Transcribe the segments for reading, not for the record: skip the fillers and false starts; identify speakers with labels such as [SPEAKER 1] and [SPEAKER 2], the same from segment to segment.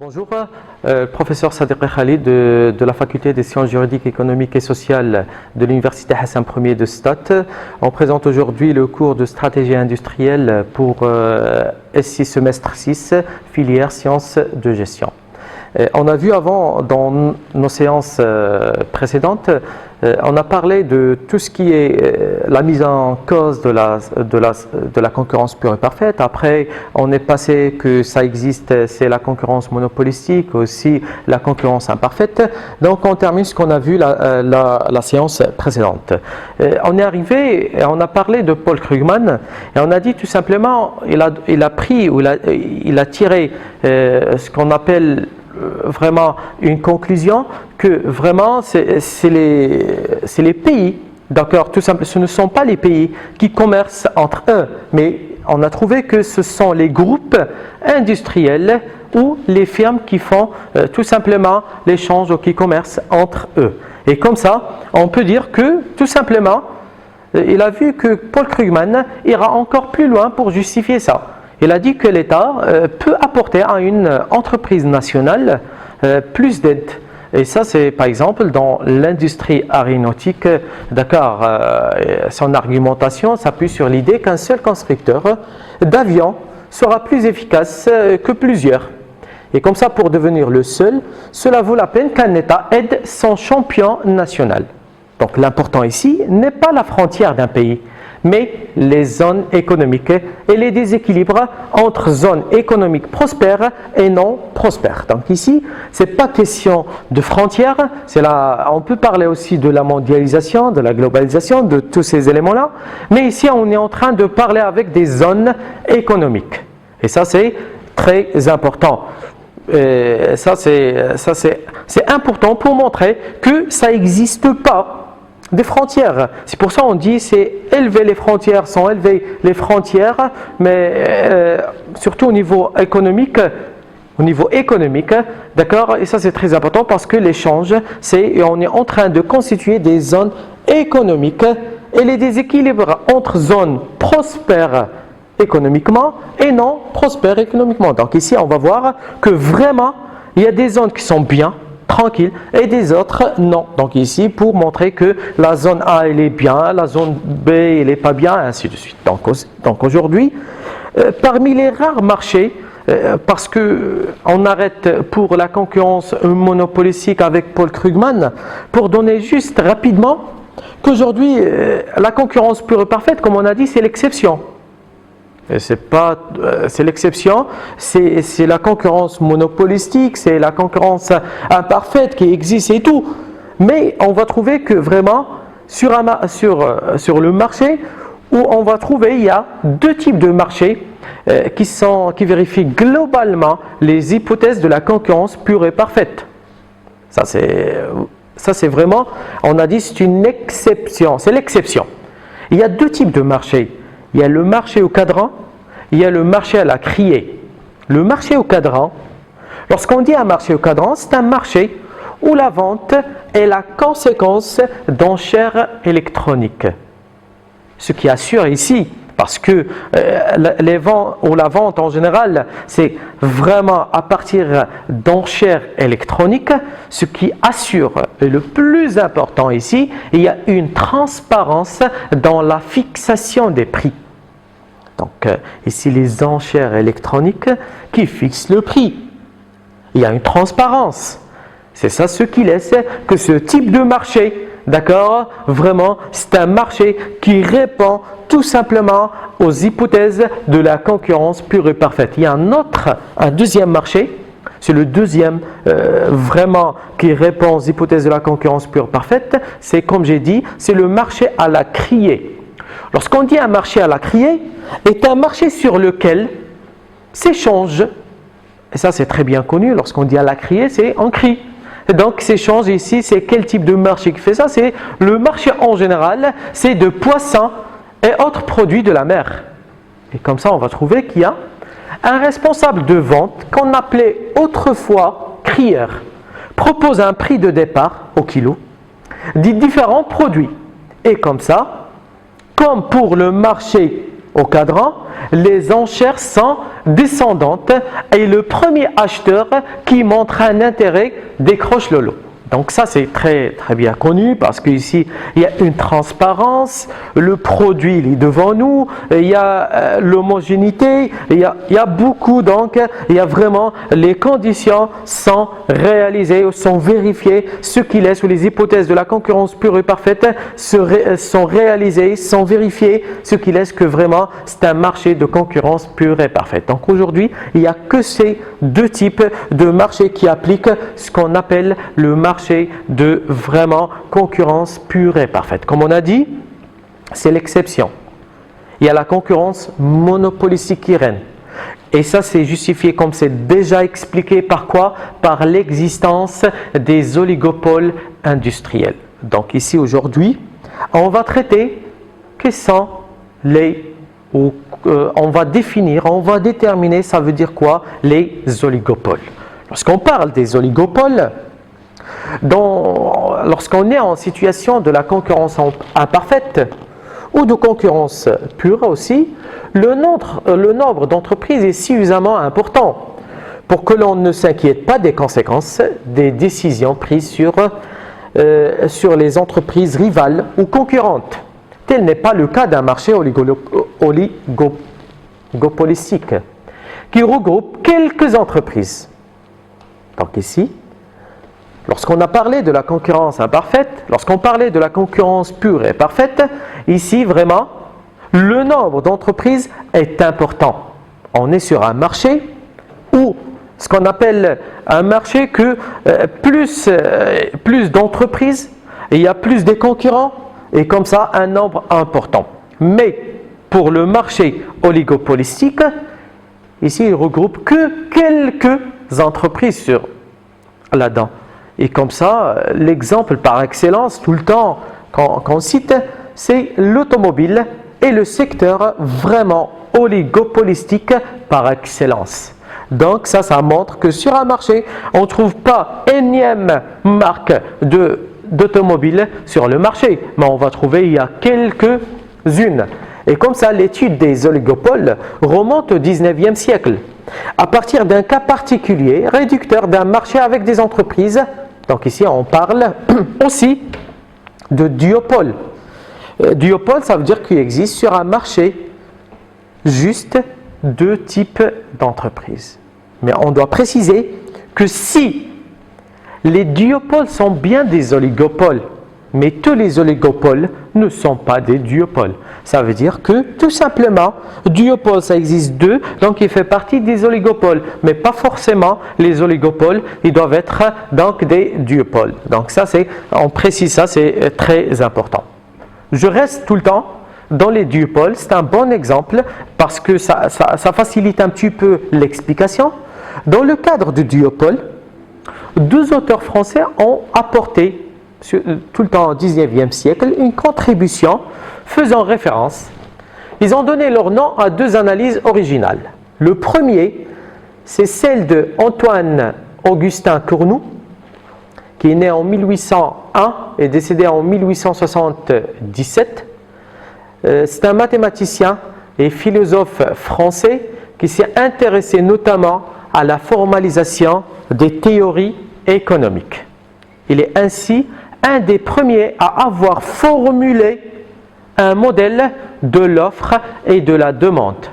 [SPEAKER 1] Bonjour, professeur Sadiq Khalid de la faculté des sciences juridiques, économiques et sociales de l'université Hassan Ier de Stade. On présente aujourd'hui le cours de stratégie industrielle pour S6 semestre 6, filière sciences de gestion. On a vu avant, dans nos séances précédentes, on a parlé de tout ce qui est la mise en cause de la concurrence pure et parfaite. Après, on est passé que ça existe, c'est la concurrence monopolistique, aussi la concurrence imparfaite. Donc, on termine ce qu'on a vu la séance précédente. On est arrivé, et on a parlé de Paul Krugman, et on a dit tout simplement, il a tiré ce qu'on appelle vraiment une conclusion que vraiment c'est les pays, d'accord, tout simplement, ce ne sont pas les pays qui commercent entre eux, mais on a trouvé que ce sont les groupes industriels ou les firmes qui font tout simplement l'échange ou qui commercent entre eux. Et comme ça, on peut dire que tout simplement, il a vu que Paul Krugman ira encore plus loin pour justifier ça. Il a dit que l'État peut apporter à une entreprise nationale plus d'aide. Et ça, c'est par exemple dans l'industrie aéronautique. D'accord, son argumentation s'appuie sur l'idée qu'un seul constructeur d'avions sera plus efficace que plusieurs. Et comme ça, pour devenir le seul, cela vaut la peine qu'un État aide son champion national. Donc l'important ici n'est pas la frontière d'un pays, mais les zones économiques et les déséquilibres entre zones économiques prospères et non prospères. Donc ici, ce n'est pas question de frontières, on peut parler aussi de la mondialisation, de la globalisation, de tous ces éléments-là, mais ici on est en train de parler avec des zones économiques. Et ça c'est très important. Ça c'est important pour montrer que ça n'existe pas des frontières. C'est pour ça qu'on dit c'est élever les frontières, sans élever les frontières, mais surtout au niveau économique, d'accord. Et ça c'est très important parce que l'échange, on est en train de constituer des zones économiques et les déséquilibres entre zones prospères économiquement et non prospères économiquement. Donc ici on va voir que vraiment il y a des zones qui sont bien tranquille et des autres non. Donc ici pour montrer que la zone A elle est bien, la zone B elle n'est pas bien, ainsi de suite. Donc aujourd'hui, parmi les rares marchés, parce que on arrête pour la concurrence monopolistique avec Paul Krugman, pour donner juste rapidement qu'aujourd'hui la concurrence pure et parfaite, comme on a dit, c'est l'exception. C'est l'exception, c'est la concurrence monopolistique, c'est la concurrence imparfaite qui existe et tout. Mais on va trouver que vraiment, sur le marché, où on va trouver, il y a deux types de marchés qui vérifient globalement les hypothèses de la concurrence pure et parfaite. Ça c'est vraiment, on a dit, c'est une exception, c'est l'exception. Il y a deux types de marchés. Il y a le marché au cadran, il y a le marché à la criée. Le marché au cadran, lorsqu'on dit un marché au cadran, c'est un marché où la vente est la conséquence d'enchères électroniques. Ce qui assure ici, parce que la vente en général, c'est vraiment à partir d'enchères électroniques, ce qui assure, et le plus important ici, il y a une transparence dans la fixation des prix. Donc ici les enchères électroniques qui fixent le prix. Il y a une transparence. C'est ça ce qui laisse que ce type de marché, d'accord, vraiment c'est un marché qui répond tout simplement aux hypothèses de la concurrence pure et parfaite. Il y a un deuxième marché, c'est le deuxième vraiment qui répond aux hypothèses de la concurrence pure et parfaite, c'est comme j'ai dit, c'est le marché à la criée. Lorsqu'on dit un marché à la criée, est un marché sur lequel s'échange, et ça c'est très bien connu, lorsqu'on dit à la criée, c'est en cri. Et donc s'échange ici, c'est quel type de marché qui fait ça? C'est le marché en général, c'est de poissons et autres produits de la mer. Et comme ça, on va trouver qu'il y a un responsable de vente qu'on appelait autrefois crieur, propose un prix de départ au kilo, dit différents produits. Et comme ça, comme pour le marché au cadran, les enchères sont descendantes et le premier acheteur qui montre un intérêt décroche le lot. Donc ça c'est très bien connu parce qu'ici il y a une transparence, le produit il est devant nous, il y a l'homogénéité, il y a beaucoup, donc il y a vraiment les conditions sont réalisées, sont vérifiées, ce qui laisse, ou les hypothèses de la concurrence pure et parfaite sont réalisées, sont vérifiées, ce qui laisse que vraiment c'est un marché de concurrence pure et parfaite. Donc aujourd'hui il n'y a que ces deux types de marchés qui appliquent ce qu'on appelle le marché de vraiment concurrence pure et parfaite. Comme on a dit, c'est l'exception. Il y a la concurrence monopolistique qui règne. Et ça, c'est justifié, comme c'est déjà expliqué, par quoi? Par l'existence des oligopoles industriels. Donc ici, aujourd'hui, on va traiter quels sont on va définir, on va déterminer, ça veut dire quoi? Les oligopoles. Lorsqu'on parle des oligopoles, lorsqu'on est en situation de la concurrence imparfaite ou de concurrence pure aussi, le nombre d'entreprises est suffisamment important pour que l'on ne s'inquiète pas des conséquences des décisions prises sur les entreprises rivales ou concurrentes. Tel n'est pas le cas d'un marché oligopolistique qui regroupe quelques entreprises. Donc ici, lorsqu'on a parlé de la concurrence imparfaite, lorsqu'on parlait de la concurrence pure et parfaite, ici vraiment, le nombre d'entreprises est important. On est sur un marché où ce qu'on appelle un marché que plus d'entreprises, il y a plus de concurrents et comme ça un nombre important. Mais pour le marché oligopolistique, ici il regroupe que quelques entreprises là-dedans. Et comme ça, l'exemple par excellence, tout le temps qu'on cite, c'est l'automobile et le secteur vraiment oligopolistique par excellence. Donc ça montre que sur un marché, on ne trouve pas énième marque d'automobile sur le marché, mais on va trouver, il y a quelques-unes. Et comme ça, l'étude des oligopoles remonte au 19e siècle, à partir d'un cas particulier, réducteur d'un marché avec des entreprises. Donc ici, on parle aussi de duopole. Duopole, ça veut dire qu'il existe sur un marché juste deux types d'entreprises. Mais on doit préciser que si les duopoles sont bien des oligopoles, mais tous les oligopoles ne sont pas des duopoles. Ça veut dire que tout simplement, duopole, ça existe deux, donc il fait partie des oligopoles, mais pas forcément les oligopoles, ils doivent être donc des duopoles. Donc ça, on précise ça, c'est très important. Je reste tout le temps dans les duopoles, c'est un bon exemple parce que ça facilite un petit peu l'explication. Dans le cadre du duopole, deux auteurs français ont apporté tout le temps au 19e siècle une contribution faisant référence. Ils ont donné leur nom à deux analyses originales. Le premier, c'est celle de Antoine Augustin Cournoult, qui est né en 1801 et décédé en 1877. C'est un mathématicien et philosophe français qui s'est intéressé notamment à la formalisation des théories économiques. Il est ainsi un des premiers à avoir formulé un modèle de l'offre et de la demande.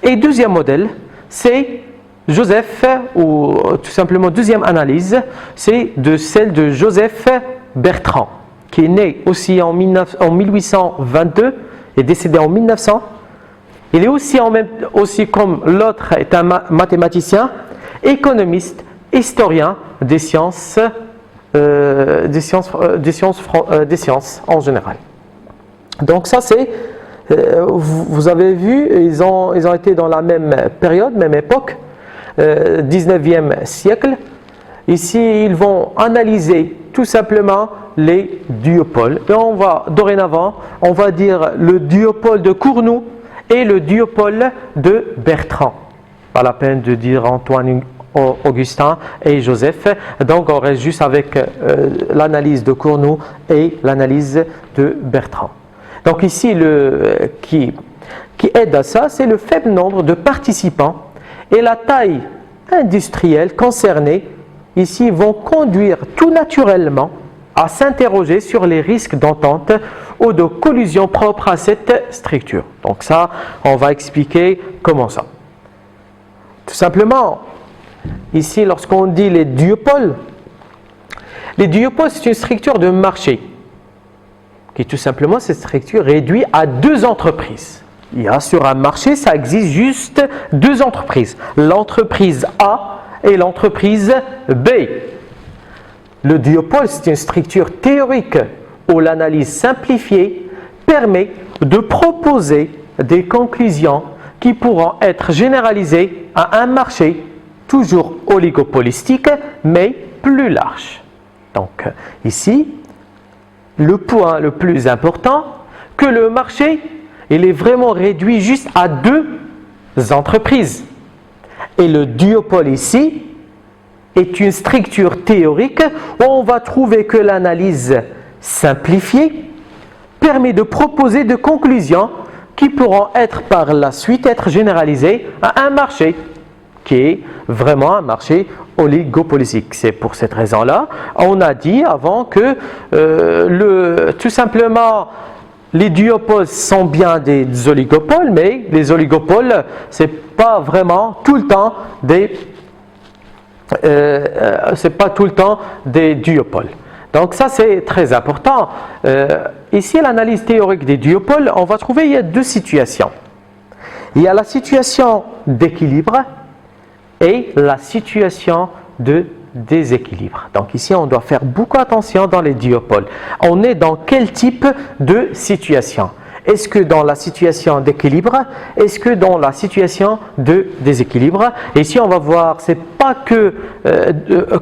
[SPEAKER 1] Et deuxième modèle, c'est Joseph, ou tout simplement deuxième analyse, c'est celle de Joseph Bertrand, qui est né aussi en 1822 et décédé en 1900. Il est aussi comme l'autre est un mathématicien, économiste, historien des sciences en général. Donc ça c'est, vous avez vu, ils ont été dans la même période, même époque, 19e siècle. Ici, ils vont analyser tout simplement les duopoles. Et dorénavant, on va dire le duopole de Cournoult et le duopole de Bertrand. Pas la peine de dire Antoine Augustin et Joseph. Donc on reste juste avec l'analyse de Cournoult et l'analyse de Bertrand. Donc ici, qui aide à ça, c'est le faible nombre de participants et la taille industrielle concernée ici vont conduire tout naturellement à s'interroger sur les risques d'entente ou de collusion propres à cette structure. Donc ça, on va expliquer comment ça. Tout simplement, ici, lorsqu'on dit les duopoles, c'est une structure de marché qui tout simplement, cette structure réduit à deux entreprises. Il y a sur un marché, ça existe juste deux entreprises, l'entreprise A et l'entreprise B. Le duopole, c'est une structure théorique où l'analyse simplifiée permet de proposer des conclusions qui pourront être généralisées à un marché toujours oligopolistique, mais plus large. Donc ici, le point le plus important, que le marché, il est vraiment réduit juste à deux entreprises. Et le duopole ici est une structure théorique où on va trouver que l'analyse simplifiée permet de proposer des conclusions qui pourront être par la suite être généralisées à un marché qui est vraiment un marché oligopolistique. C'est pour cette raison-là, on a dit avant que tout simplement les duopoles sont bien des oligopoles, mais les oligopoles, c'est pas vraiment tout le temps des duopoles. Donc ça c'est très important. Ici l'analyse théorique des duopoles, on va trouver il y a deux situations. Il y a la situation d'équilibre et la situation de déséquilibre. Donc ici on doit faire beaucoup attention dans les duopoles. On est dans quel type de situation? Est-ce que dans la situation d'équilibre? Est-ce que dans la situation de déséquilibre? Et ici on va voir, c'est pas que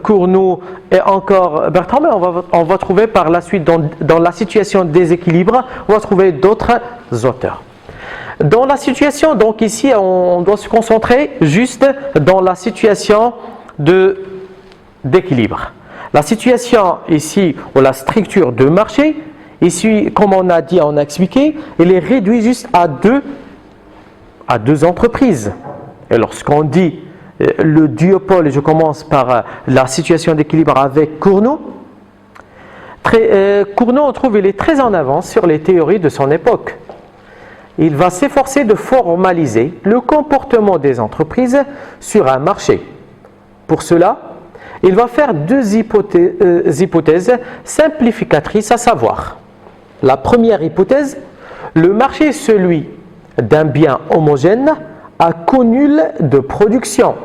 [SPEAKER 1] Cournot et encore Bertrand, mais on va trouver par la suite dans la situation de déséquilibre, on va trouver d'autres auteurs. Dans la situation, donc ici on doit se concentrer juste dans la situation d'équilibre. La situation ici, ou la structure de marché, ici, comme on a dit, on a expliqué, elle est réduite juste à deux entreprises. Et lorsqu'on dit le duopole, je commence par la situation d'équilibre avec Cournot. Cournot, on trouve, il est très en avance sur les théories de son époque. Il va s'efforcer de formaliser le comportement des entreprises sur un marché. Pour cela, il va faire deux hypothèses simplificatrices, à savoir, la première hypothèse, le marché est celui d'un bien homogène à coût nul de production.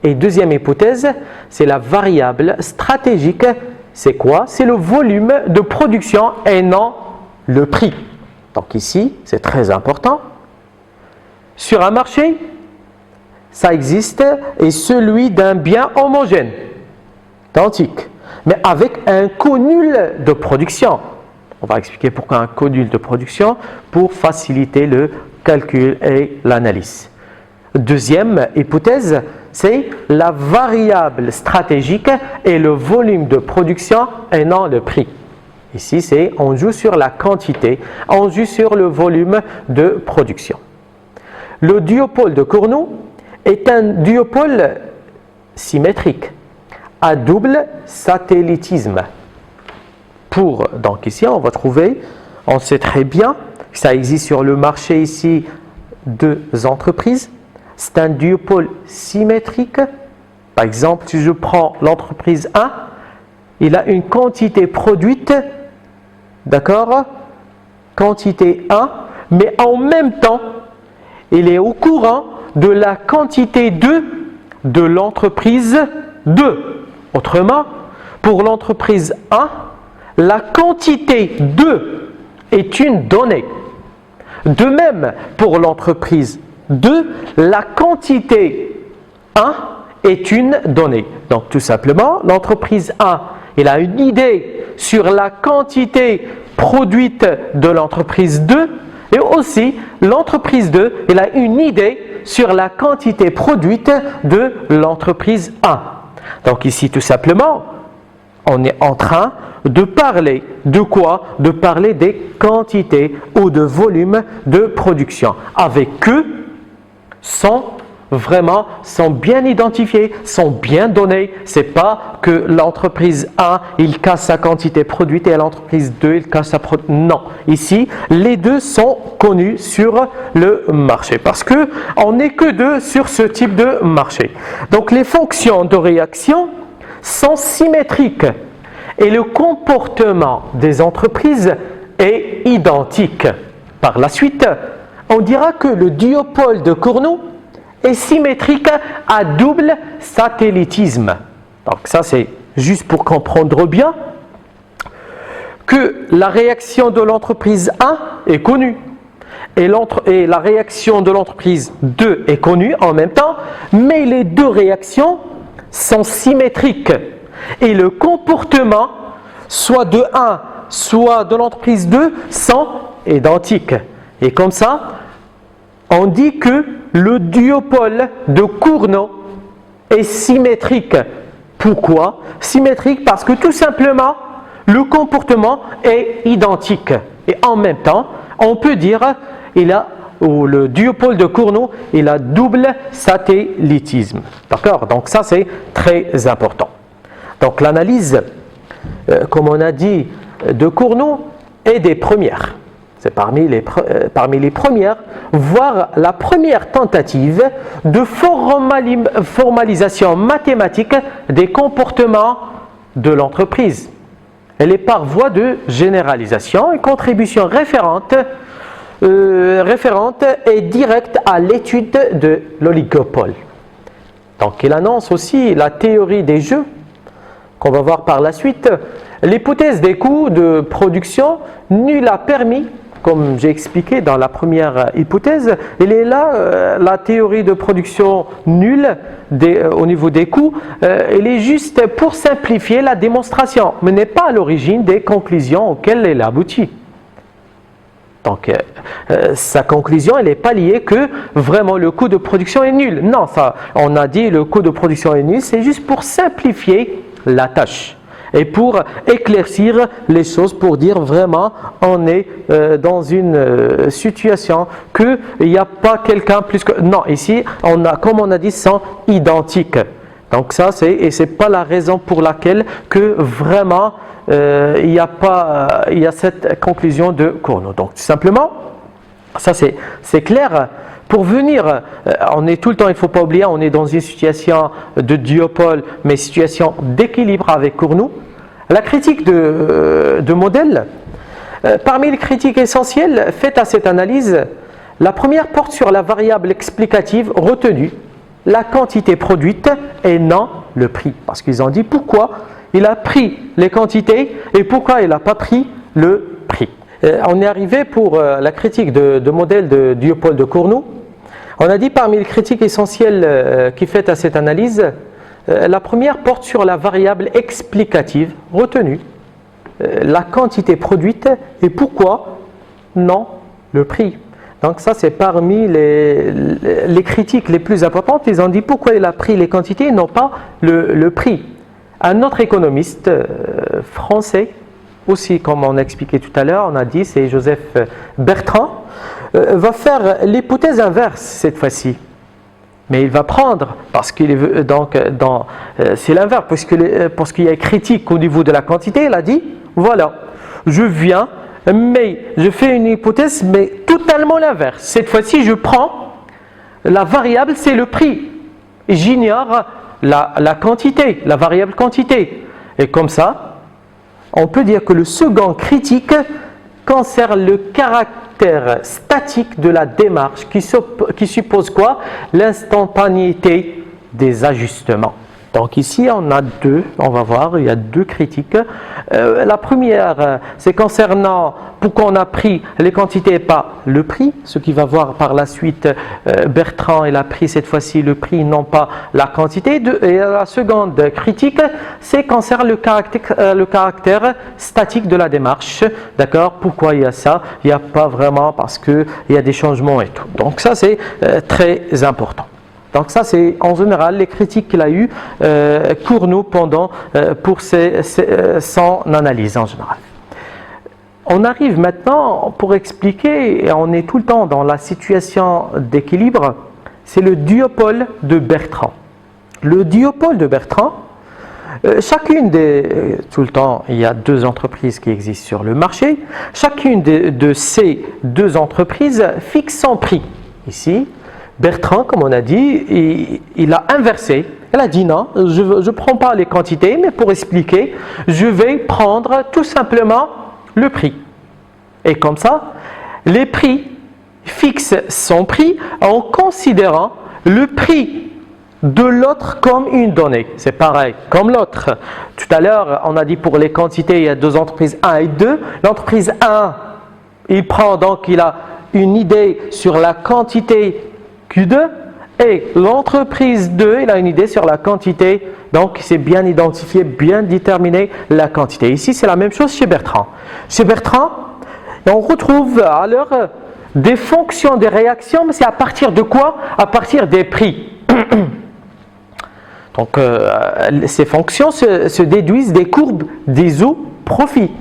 [SPEAKER 1] Et deuxième hypothèse, c'est la variable stratégique, c'est quoi? C'est le volume de production et non le prix. Donc ici, c'est très important. Sur un marché, ça existe, et celui d'un bien homogène, identique, mais avec un coût nul de production. On va expliquer pourquoi un coût nul de production, pour faciliter le calcul et l'analyse. Deuxième hypothèse, c'est la variable stratégique et le volume de production et non le prix. Ici, on joue sur la quantité, on joue sur le volume de production. Le duopole de Cournot est un duopole symétrique à double satellitisme. Donc ici, on va trouver, on sait très bien que ça existe sur le marché ici deux entreprises. C'est un duopole symétrique. Par exemple, si je prends l'entreprise 1, il a une quantité produite, d'accord, quantité 1, mais en même temps, il est au courant de la quantité 2 de l'entreprise 2. Autrement, pour l'entreprise 1, la quantité 2 est une donnée. De même, pour l'entreprise 2, la quantité 1 est une donnée. Donc tout simplement, l'entreprise 1, elle a une idée sur la quantité produite de l'entreprise 2, et aussi l'entreprise 2, elle a une idée sur la quantité produite de l'entreprise 1. Donc ici tout simplement, on est en train de parler de quoi? De parler des quantités ou de volume de production. Avec eux, sont bien identifiés, sont bien donnés. C'est pas que l'entreprise 1, il casse sa quantité produite et l'entreprise 2, il casse sa produite. Non. Ici, les deux sont connus sur le marché parce que on n'est que deux sur ce type de marché. Donc, les fonctions de réaction sont symétriques et le comportement des entreprises est identique. Par la suite, on dira que le duopole de Cournot est symétrique à double satellitisme. Donc ça, c'est juste pour comprendre bien que la réaction de l'entreprise 1 est connue et la réaction de l'entreprise 2 est connue en même temps, mais les deux réactions sont symétriques et le comportement soit de 1, soit de l'entreprise 2 sont identiques. Et comme ça, on dit que le duopole de Cournot est symétrique. Pourquoi? Symétrique parce que tout simplement, le comportement est identique. Et en même temps, on peut dire le duopole de Cournot, il a double satellitisme. D'accord? Donc ça, c'est très important. Donc l'analyse, comme on a dit, de Cournot est des premières. C'est parmi les premières, voire la première tentative de formalisation mathématique des comportements de l'entreprise. Elle est par voie de généralisation, une contribution référente et directe à l'étude de l'oligopole. Donc il annonce aussi la théorie des jeux, qu'on va voir par la suite. L'hypothèse des coûts de production nulle a permis, comme j'ai expliqué dans la première hypothèse, il est là la théorie de production nulle au niveau des coûts, elle est juste pour simplifier la démonstration, mais n'est pas à l'origine des conclusions auxquelles elle aboutit. Donc, sa conclusion, elle n'est pas liée que vraiment le coût de production est nul. Non, on a dit le coût de production est nul, c'est juste pour simplifier la tâche. Et pour éclaircir les choses, pour dire vraiment on est dans une situation qu'il n'y a pas quelqu'un plus que... Non, ici, comme on a dit, sont identiques. Donc ça, c'est pas la raison pour laquelle que vraiment il y a cette conclusion de Cournot. Donc tout simplement, ça c'est clair. Pour venir, on est tout le temps, il ne faut pas oublier, on est dans une situation de duopole, mais situation d'équilibre avec Cournot. La critique de modèle, parmi les critiques essentielles faites à cette analyse, la première porte sur la variable explicative retenue, la quantité produite et non le prix. Parce qu'ils ont dit pourquoi il a pris les quantités et pourquoi il n'a pas pris le prix. On est arrivé pour la critique de modèle de duopole de Cournot. On a dit parmi les critiques essentielles qui faites à cette analyse, la première porte sur la variable explicative retenue, la quantité produite et pourquoi non le prix. Donc ça c'est parmi les critiques les plus importantes. Ils ont dit pourquoi il a pris les quantités et non pas le prix. Un autre économiste français, aussi comme on a expliqué tout à l'heure, on a dit c'est Joseph Bertrand, va faire l'hypothèse inverse cette fois-ci. Mais il va prendre, parce qu'il est c'est l'inverse, parce qu'il y a critique au niveau de la quantité, il a dit, voilà, je viens, mais je fais une hypothèse, mais totalement l'inverse. Cette fois-ci, je prends la variable, c'est le prix. J'ignore la quantité, la variable quantité. Et comme ça, on peut dire que le second critique concerne le caractère statique de la démarche qui suppose quoi? L'instantanéité des ajustements. Donc ici on va voir, il y a deux critiques. La première, c'est concernant pourquoi on a pris les quantités et pas le prix, ce qui va voir par la suite Bertrand, il a pris cette fois-ci le prix, non pas la quantité. Et la seconde critique, c'est concernant le caractère statique de la démarche. D'accord? Pourquoi il y a ça? Il n'y a pas vraiment parce qu'il y a des changements et tout. Donc ça c'est très important. Donc ça, c'est en général les critiques qu'il a eues pour nous pour son analyse en général. On arrive maintenant pour expliquer, et on est tout le temps dans la situation d'équilibre, c'est le duopole de Bertrand. Le duopole de Bertrand, tout le temps, il y a deux entreprises qui existent sur le marché. Chacune de ces deux entreprises fixe son prix. Ici, Bertrand, comme on a dit, il a inversé. Il a dit non, je ne prends pas les quantités, mais pour expliquer, je vais prendre tout simplement le prix. Et comme ça, les prix fixent son prix en considérant le prix de l'autre comme une donnée. C'est pareil, comme l'autre. Tout à l'heure, on a dit pour les quantités, il y a deux entreprises 1 et 2. L'entreprise 1, il a une idée sur la quantité Q2 et l'entreprise 2, il a une idée sur la quantité. Donc, c'est bien identifié, bien déterminé la quantité. Ici, c'est la même chose chez Bertrand. Chez Bertrand, on retrouve alors des fonctions des réactions, mais c'est à partir de quoi? À partir des prix. Donc, ces fonctions se déduisent des courbes d'iso-profit,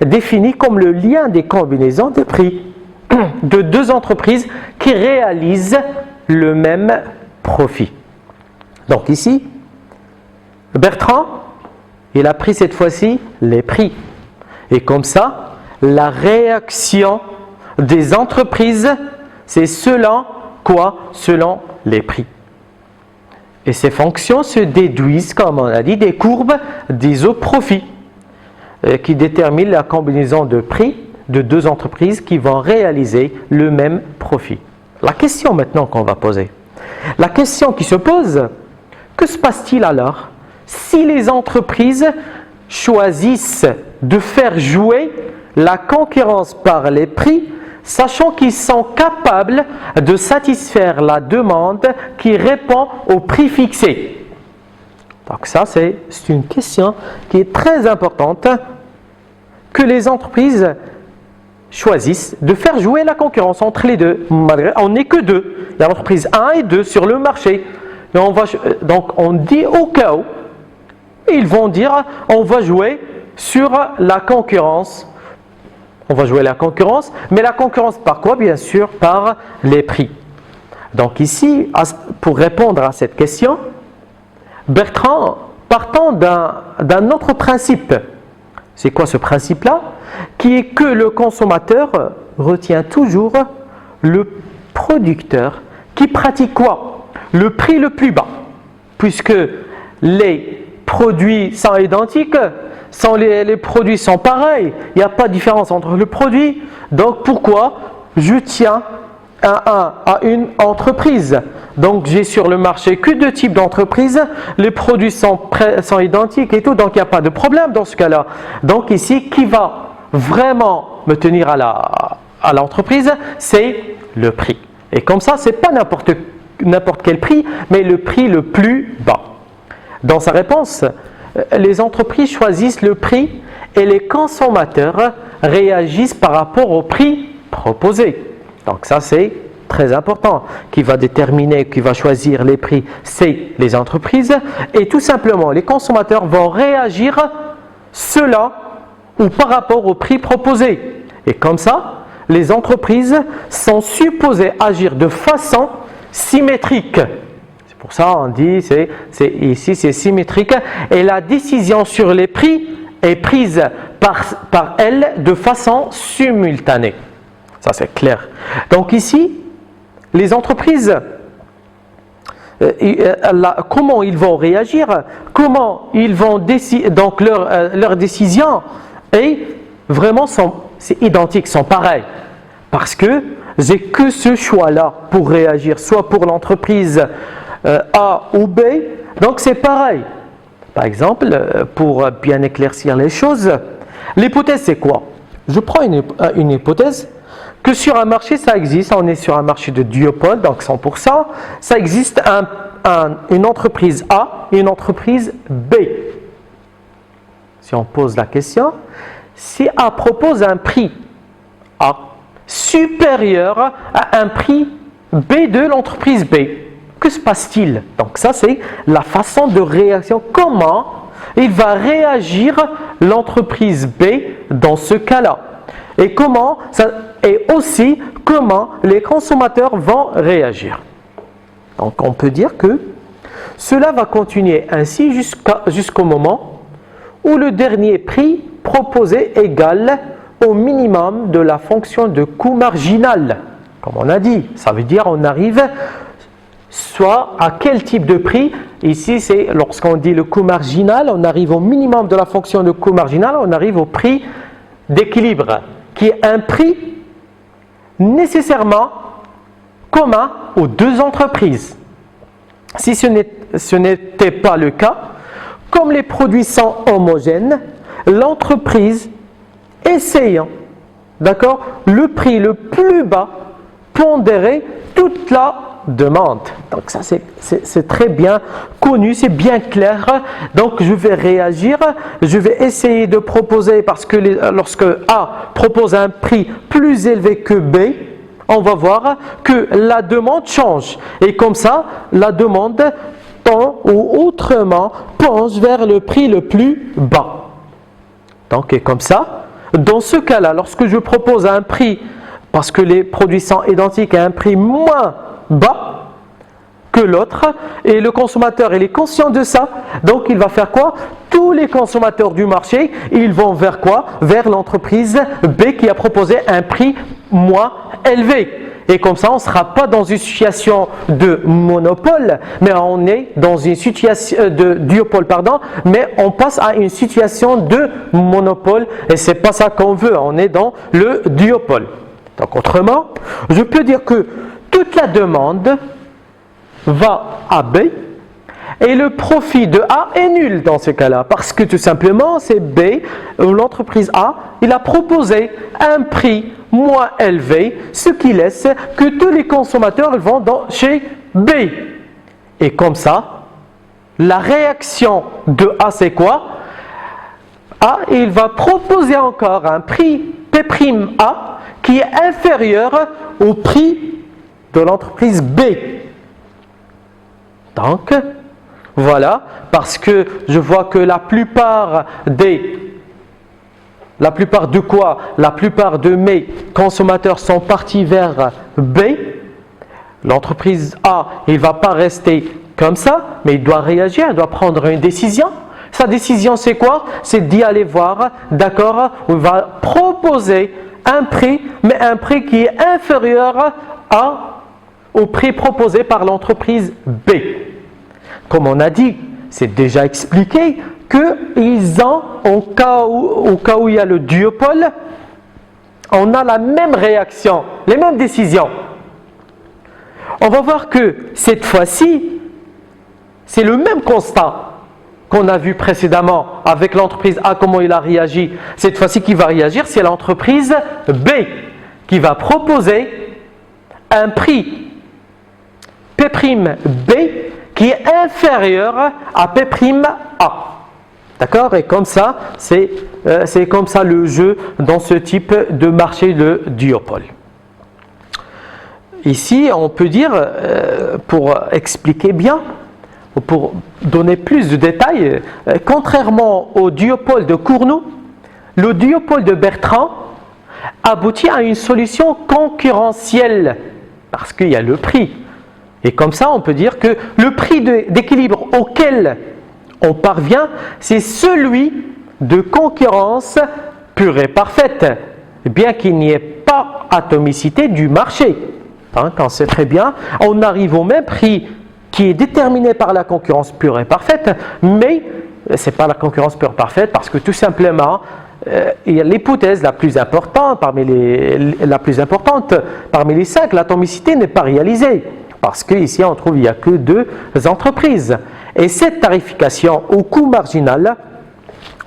[SPEAKER 1] définies comme le lien des combinaisons des prix de deux entreprises qui réalisent le même profit. Donc ici, Bertrand, il a pris cette fois-ci les prix. Et comme ça, la réaction des entreprises, c'est selon quoi? Selon les prix. Et ces fonctions se déduisent, comme on a dit, des courbes d'iso-profit qui déterminent la combinaison de prix de deux entreprises qui vont réaliser le même profit. La question maintenant qu'on va poser, la question qui se pose, que se passe-t-il alors si les entreprises choisissent de faire jouer la concurrence par les prix, sachant qu'ils sont capables de satisfaire la demande qui répond au prix fixé? Donc ça, c'est une question qui est très importante, que les entreprises choisissent de faire jouer la concurrence entre les deux. On n'est que deux. Il y a l'entreprise 1 et 2 sur le marché. Et donc on dit au cas où, ils vont dire on va jouer sur la concurrence. On va jouer la concurrence, mais la concurrence par quoi? Bien sûr, par les prix. Donc ici, pour répondre à cette question, Bertrand, partant d'un autre principe, c'est quoi ce principe-là? Qui est que le consommateur retient toujours le producteur qui pratique quoi? Le prix le plus bas. Puisque les produits sont identiques, les produits sont pareils, il n'y a pas de différence entre le produit. Donc pourquoi je tiens à une entreprise? Donc j'ai sur le marché que deux types d'entreprises, les produits sont identiques et tout, donc il n'y a pas de problème dans ce cas-là. Donc ici, qui va vraiment me tenir à l'entreprise? C'est le prix. Et comme ça, ce n'est pas n'importe quel prix, mais le prix le plus bas. Dans sa réponse, les entreprises choisissent le prix et les consommateurs réagissent par rapport au prix proposé. Donc ça, c'est très important. Qui va déterminer, qui va choisir les prix, c'est les entreprises. Et tout simplement, les consommateurs vont réagir cela ou par rapport au prix proposé. Et comme ça, les entreprises sont supposées agir de façon symétrique. C'est pour ça qu'on dit ici c'est symétrique. Et la décision sur les prix est prise par elles de façon simultanée. Ça c'est clair. Donc ici, les entreprises, comment ils vont réagir, comment ils vont décider, donc leur décision est vraiment c'est identique, sont pareils. Parce que j'ai que ce choix-là pour réagir, soit pour l'entreprise A ou B, donc c'est pareil. Par exemple, pour bien éclaircir les choses, l'hypothèse c'est quoi? Je prends une hypothèse que sur un marché ça existe, on est sur un marché de duopole, donc 100%, ça existe une entreprise A et une entreprise B. Si on pose la question, si A propose un prix A supérieur à un prix B de l'entreprise B, que se passe-t-il? Donc ça, c'est la façon de réaction. Comment il va réagir l'entreprise B dans ce cas-là? Et aussi comment les consommateurs vont réagir. Donc on peut dire que cela va continuer ainsi jusqu'au moment où le dernier prix proposé égale au minimum de la fonction de coût marginal. Comme on a dit, ça veut dire on arrive soit à quel type de prix? Ici, c'est lorsqu'on dit le coût marginal, on arrive au minimum de la fonction de coût marginal, on arrive au prix d'équilibre, qui est un prix nécessairement commun aux deux entreprises. Si ce n'était pas le cas, comme les produits sont homogènes, l'entreprise essayant, d'accord, le prix le plus bas pondérer toute la demande. Donc ça c'est très bien connu, c'est bien clair. Donc je vais réagir, je vais essayer de proposer, parce que lorsque A propose un prix plus élevé que B, on va voir que la demande change. Et comme ça, la demande tend ou autrement penche vers le prix le plus bas. Donc et comme ça, dans ce cas-là, lorsque je propose un prix, parce que les produits sont identiques à un prix moins bas que l'autre, et le consommateur il est conscient de ça, donc il va faire quoi? Tous les consommateurs du marché, ils vont vers quoi? Vers l'entreprise B qui a proposé un prix moins élevé. Et comme ça, on ne sera pas dans une situation de monopole, mais on est dans une situation de duopole, mais on passe à une situation de monopole, et c'est pas ça qu'on veut, on est dans le duopole. Donc autrement, je peux dire que toute la demande va à B et le profit de A est nul dans ce cas-là, parce que tout simplement c'est B, l'entreprise A, il a proposé un prix moins élevé, ce qui laisse que tous les consommateurs vont chez B. Et comme ça, la réaction de A c'est quoi? A, il va proposer encore un prix P'A qui est inférieur au prix de l'entreprise B. Donc, voilà, parce que je vois que la plupart de mes consommateurs sont partis vers B. L'entreprise A, il ne va pas rester comme ça, mais il doit réagir, il doit prendre une décision. Sa décision, c'est quoi? C'est d'y aller voir, d'accord, il va proposer un prix, mais un prix qui est inférieur au prix proposé par l'entreprise B. Comme on a dit, c'est déjà expliqué qu'ils ont, au cas où il y a le duopole, on a la même réaction, les mêmes décisions. On va voir que cette fois-ci, c'est le même constat qu'on a vu précédemment avec l'entreprise A, comment il a réagi. Cette fois-ci, qui va réagir, c'est l'entreprise B qui va proposer un prix P'B qui est inférieur à P'A. D'accord? Et comme ça, c'est comme ça le jeu dans ce type de marché de duopole. Ici, on peut dire, pour expliquer bien, pour donner plus de détails, contrairement au duopole de Cournot, le duopole de Bertrand aboutit à une solution concurrentielle, parce qu'il y a le prix. Et comme ça, on peut dire que le prix d'équilibre auquel on parvient, c'est celui de concurrence pure et parfaite, bien qu'il n'y ait pas atomicité du marché. Quand c'est très bien, on arrive au même prix qui est déterminé par la concurrence pure et parfaite, mais ce n'est pas la concurrence pure et parfaite parce que tout simplement, il y a l'hypothèse la plus importante parmi les 5, l'atomicité n'est pas réalisée. Parce qu'ici, on trouve qu'il n'y a que 2 entreprises. Et cette tarification au coût marginal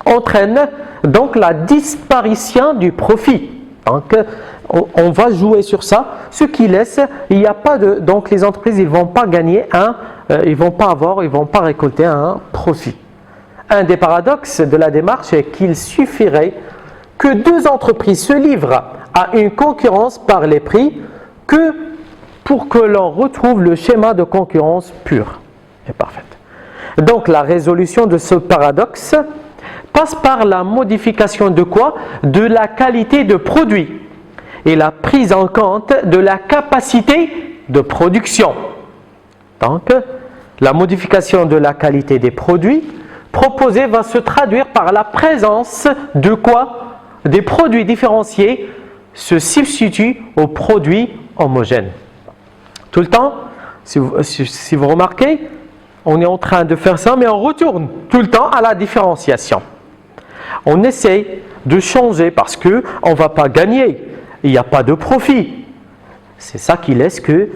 [SPEAKER 1] entraîne donc la disparition du profit. Donc, on va jouer sur ça, ce qui laisse, il n'y a pas de... Donc, les entreprises, ils ne vont pas gagner ils ne vont pas récolter un profit. Un des paradoxes de la démarche est qu'il suffirait que 2 entreprises se livrent à une concurrence par les prix, que pour que l'on retrouve le schéma de concurrence pure et parfaite. Donc la résolution de ce paradoxe passe par la modification de quoi? De la qualité de produit et la prise en compte de la capacité de production. Donc, la modification de la qualité des produits proposés va se traduire par la présence de quoi? Des produits différenciés se substituent aux produits homogènes. Tout le temps, si vous remarquez, on est en train de faire ça, mais on retourne tout le temps à la différenciation. On essaie de changer parce qu'on ne va pas gagner, il n'y a pas de profit. C'est ça qui laisse que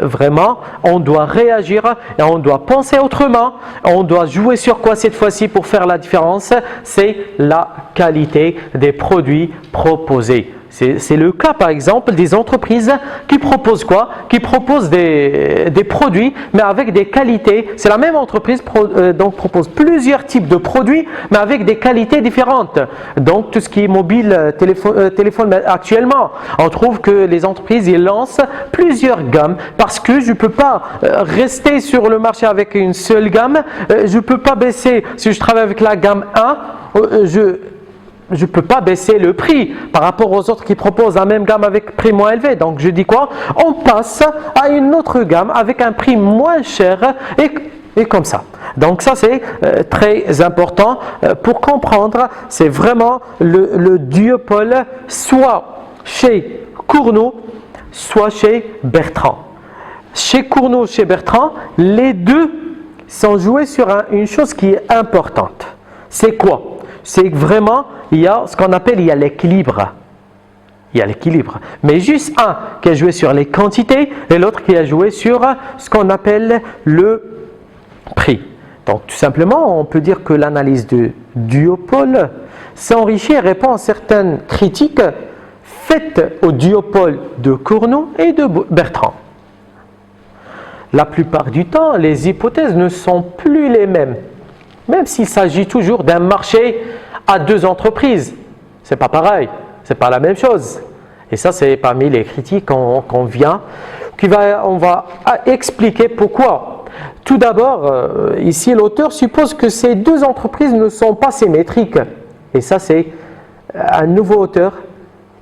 [SPEAKER 1] vraiment on doit réagir et on doit penser autrement. On doit jouer sur quoi cette fois-ci pour faire la différence? C'est la qualité des produits proposés. C'est le cas par exemple des entreprises qui proposent quoi? Qui proposent des produits mais avec des qualités. C'est la même entreprise donc propose plusieurs types de produits mais avec des qualités différentes. Donc tout ce qui est mobile, téléphone actuellement, on trouve que les entreprises ils lancent plusieurs gammes parce que je ne peux pas rester sur le marché avec une seule gamme. Je ne peux pas baisser, si je travaille avec la gamme 1, je ne peux pas baisser le prix par rapport aux autres qui proposent la même gamme avec prix moins élevé. Donc je dis quoi? On passe à une autre gamme avec un prix moins cher et comme ça. Donc ça c'est très important pour comprendre. C'est vraiment le duopole soit chez Cournot, soit chez Bertrand. Chez Cournot, chez Bertrand, les deux sont joués sur une chose qui est importante. C'est quoi? C'est que vraiment, il y a ce qu'on appelle l'équilibre. Il y a l'équilibre. Mais juste un qui a joué sur les quantités et l'autre qui a joué sur ce qu'on appelle le prix. Donc tout simplement, on peut dire que l'analyse de duopole s'enrichit et répond à certaines critiques faites au duopole de Cournot et de Bertrand. La plupart du temps, les hypothèses ne sont plus les mêmes. Même s'il s'agit toujours d'un marché à deux entreprises. Ce n'est pas pareil, ce n'est pas la même chose. Et ça, c'est parmi les critiques qu'on on va expliquer pourquoi. Tout d'abord, ici, l'auteur suppose que ces deux entreprises ne sont pas symétriques. Et ça, c'est un nouveau auteur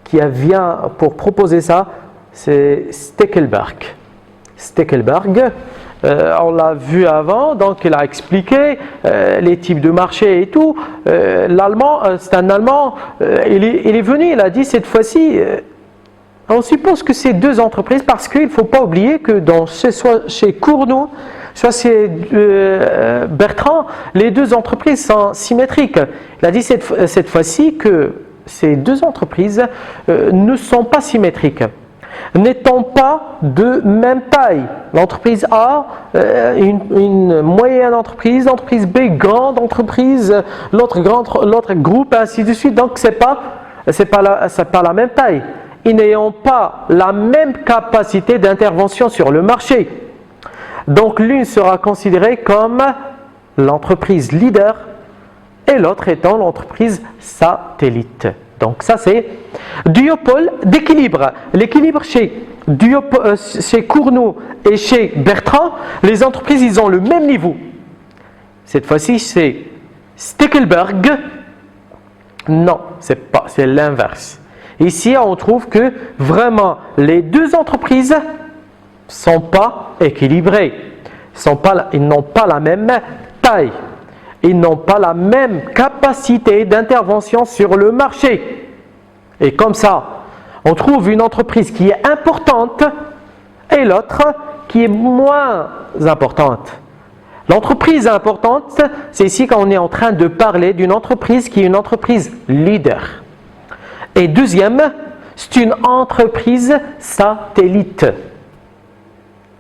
[SPEAKER 1] qui vient pour proposer ça, c'est Stekelberg. Stekelberg, on l'a vu avant, donc il a expliqué les types de marché et tout. L'Allemand, c'est un Allemand, il est venu, il a dit cette fois-ci, on suppose que c'est deux entreprises parce qu'il ne faut pas oublier que soit chez Cournot, soit chez Bertrand, les deux entreprises sont symétriques. Il a dit cette fois-ci que ces deux entreprises ne sont pas symétriques. N'étant pas de même taille. L'entreprise A, une moyenne entreprise, l'entreprise B, grande entreprise, l'autre groupe, ainsi de suite. Donc, c'est pas la même taille. Ils n'ayant pas la même capacité d'intervention sur le marché. Donc, l'une sera considérée comme l'entreprise leader et l'autre étant l'entreprise satellite. Donc ça c'est duopole d'équilibre. L'équilibre chez Cournot et chez Bertrand, les entreprises ils ont le même niveau. Cette fois-ci c'est Stekelberg. Non, c'est l'inverse. Ici on trouve que vraiment les deux entreprises ne sont pas équilibrées. Ils n'ont pas la même taille. Ils n'ont pas la même capacité d'intervention sur le marché. Et comme ça, on trouve une entreprise qui est importante et l'autre qui est moins importante. L'entreprise importante, c'est ici qu'on est en train de parler d'une entreprise qui est une entreprise leader. Et deuxième, c'est une entreprise satellite.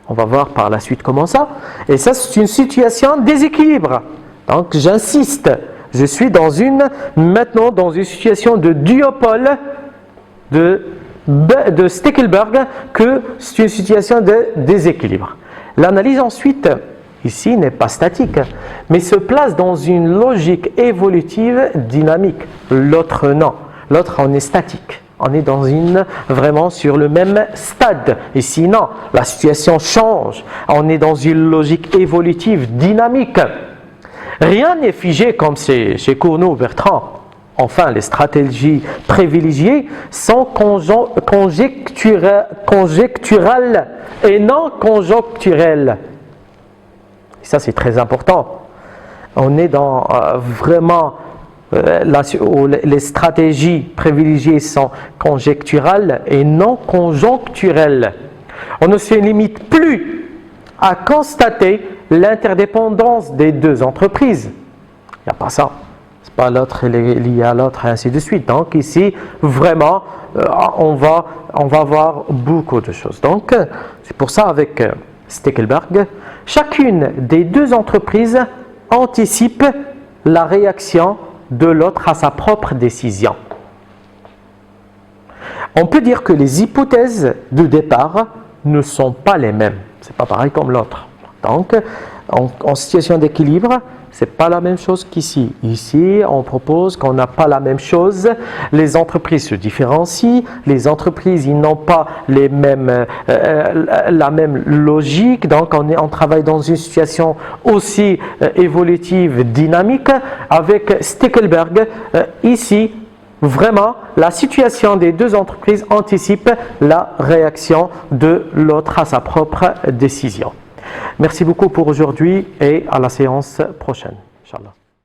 [SPEAKER 1] On va voir par la suite comment ça. Et ça, c'est une situation de déséquilibre. Donc j'insiste, je suis maintenant dans une situation de duopole de Stekelberg, que c'est une situation de déséquilibre. L'analyse ensuite, ici, n'est pas statique, mais se place dans une logique évolutive dynamique. L'autre non, l'autre on est statique. On est vraiment sur le même stade. Et sinon, la situation change. On est dans une logique évolutive, dynamique. Rien n'est figé comme c'est chez Cournot ou Bertrand. Enfin, les stratégies privilégiées sont conjecturales et non conjoncturelles. Et ça, c'est très important. On est dans vraiment où les stratégies privilégiées sont conjecturales et non conjoncturelles. On ne se limite plus à constater l'interdépendance des deux entreprises. Il n'y a pas ça. C'est pas l'autre lié à l'autre et ainsi de suite. Donc ici, vraiment, on va voir beaucoup de choses. Donc, c'est pour ça avec Steckelberg, chacune des deux entreprises anticipe la réaction de l'autre à sa propre décision. On peut dire que les hypothèses de départ ne sont pas les mêmes. Ce n'est pas pareil comme l'autre. Donc, en situation d'équilibre, ce n'est pas la même chose qu'ici. Ici, on propose qu'on n'a pas la même chose. Les entreprises se différencient. Les entreprises, ils n'ont pas la même logique. Donc, on travaille dans une situation aussi évolutive, dynamique. Avec Steckelberg, ici, vraiment, la situation des deux entreprises anticipe la réaction de l'autre à sa propre décision. Merci beaucoup pour aujourd'hui et à la séance prochaine, Inch'Allah.